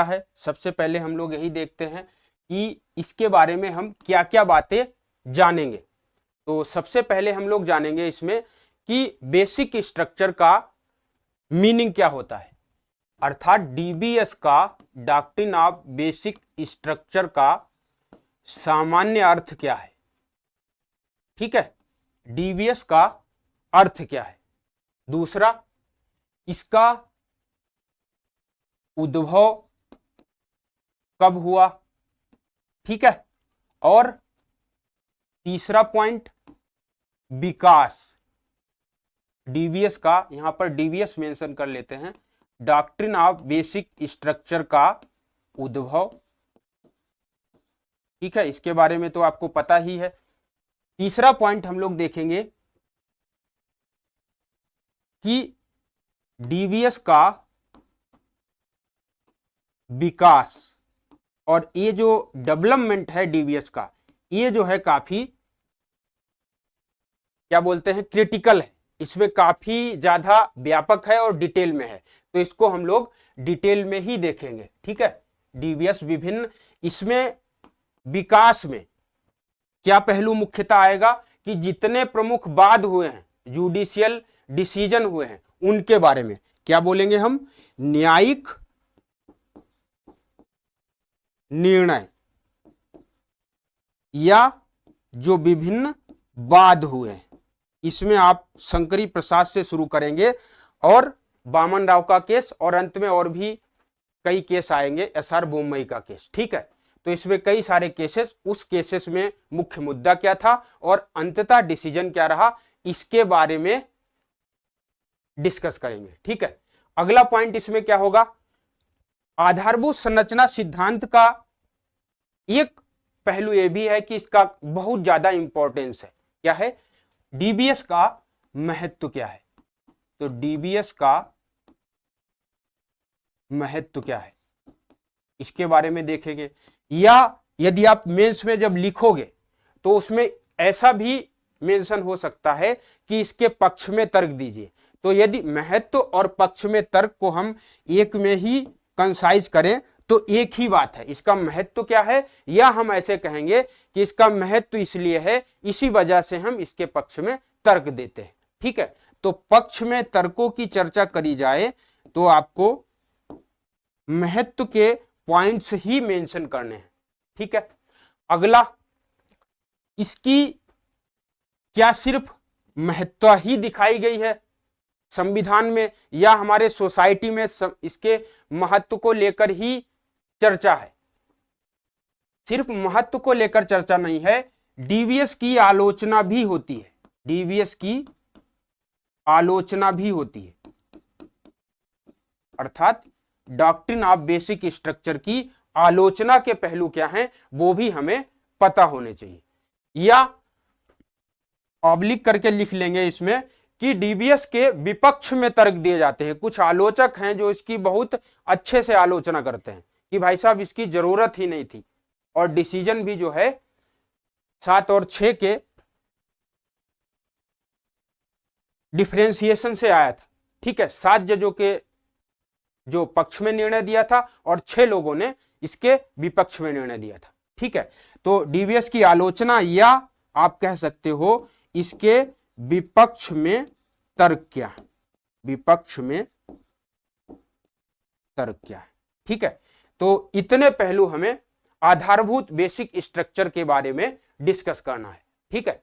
है, सबसे पहले हम लोग यही देखते हैं कि इसके बारे में हम क्या क्या बातें जानेंगे। तो सबसे पहले हम लोग जानेंगे इसमें कि बेसिक स्ट्रक्चर का मीनिंग क्या होता है, अर्थात डीबीएस का, डॉक्ट्रिन ऑफ बेसिक स्ट्रक्चर का सामान्य अर्थ क्या है। ठीक है, डीबीएस का अर्थ क्या है। दूसरा, इसका उद्भव कब हुआ। ठीक है, और तीसरा पॉइंट, विकास, डीबीएस का, यहां पर डीबीएस मेंशन कर लेते हैं, डॉक्ट्रिन ऑफ बेसिक स्ट्रक्चर का उद्भव। ठीक है, इसके बारे में तो आपको पता ही है। तीसरा पॉइंट हम लोग देखेंगे कि डीबीएस का विकास, और ये जो डेवलपमेंट है डीबीएस का, ये जो है काफी क्या बोलते हैं, क्रिटिकल है, इसमें काफी ज्यादा व्यापक है और डिटेल में है, तो इसको हम लोग डिटेल में ही देखेंगे। ठीक है, डीबीएस विभिन्न, इसमें विकास में क्या पहलू मुख्यतः आएगा कि जितने प्रमुख वाद हुए हैं, जुडिशियल डिसीजन हुए हैं, उनके बारे में क्या बोलेंगे हम, न्यायिक निर्णय या जो विभिन्न वाद हुए हैं। इसमें आप शंकरी प्रसाद से शुरू करेंगे और वामन राव का केस, और अंत में और भी कई केस आएंगे, एसआर बोम्मई का केस। ठीक है, तो इसमें कई सारे केसेस, उस केसेस में मुख्य मुद्दा क्या था और अंततः डिसीजन क्या रहा, इसके बारे में डिस्कस करेंगे। ठीक है, अगला पॉइंट इसमें क्या होगा, आधारभूत संरचना सिद्धांत का एक पहलू यह भी है कि इसका बहुत ज्यादा इंपॉर्टेंस है। क्या है, डीबीएस का महत्व क्या है। तो डीबीएस का महत्व क्या है, इसके बारे में देखेंगे। या यदि आप मेंस में जब लिखोगे तो उसमें ऐसा भी मेंशन हो सकता है कि इसके पक्ष में तर्क दीजिए। तो यदि महत्व और पक्ष में तर्क को हम एक में ही कंसाइज करें तो एक ही बात है, इसका महत्व क्या है, या हम ऐसे कहेंगे कि इसका महत्व इसलिए है, इसी वजह से हम इसके पक्ष में तर्क देते हैं। ठीक है, तो पक्ष में तर्कों की चर्चा करी जाए तो आपको महत्व के पॉइंट्स ही मेंशन करने हैं। ठीक है, अगला, इसकी क्या सिर्फ महत्व ही दिखाई गई है संविधान में, या हमारे सोसाइटी में इसके महत्व को लेकर ही चर्चा है। सिर्फ महत्व को लेकर चर्चा नहीं है, डीबीएस की आलोचना भी होती है, डीबीएस की आलोचना भी होती है, अर्थात डॉक्ट्रिन ऑफ बेसिक स्ट्रक्चर की आलोचना के पहलू क्या हैं वो भी हमें पता होने चाहिए। या ऑब्लिक करके लिख लेंगे इसमें कि डीबीएस के विपक्ष में तर्क दिए जाते हैं। कुछ आलोचक हैं जो इसकी बहुत अच्छे से आलोचना करते हैं कि भाई साहब इसकी जरूरत ही नहीं थी, और डिसीजन भी जो है 7 और 6 के डिफरेंशिएशन से आया था। ठीक है, 7 जजों के जो पक्ष में निर्णय दिया था और 6 लोगों ने इसके विपक्ष में निर्णय दिया था। ठीक है, तो डीबीएस की आलोचना, या आप कह सकते हो इसके विपक्ष में तर्क क्या है, विपक्ष में तर्क क्या है। ठीक है, तो इतने पहलू हमें आधारभूत बेसिक स्ट्रक्चर के बारे में डिस्कस करना है। ठीक है,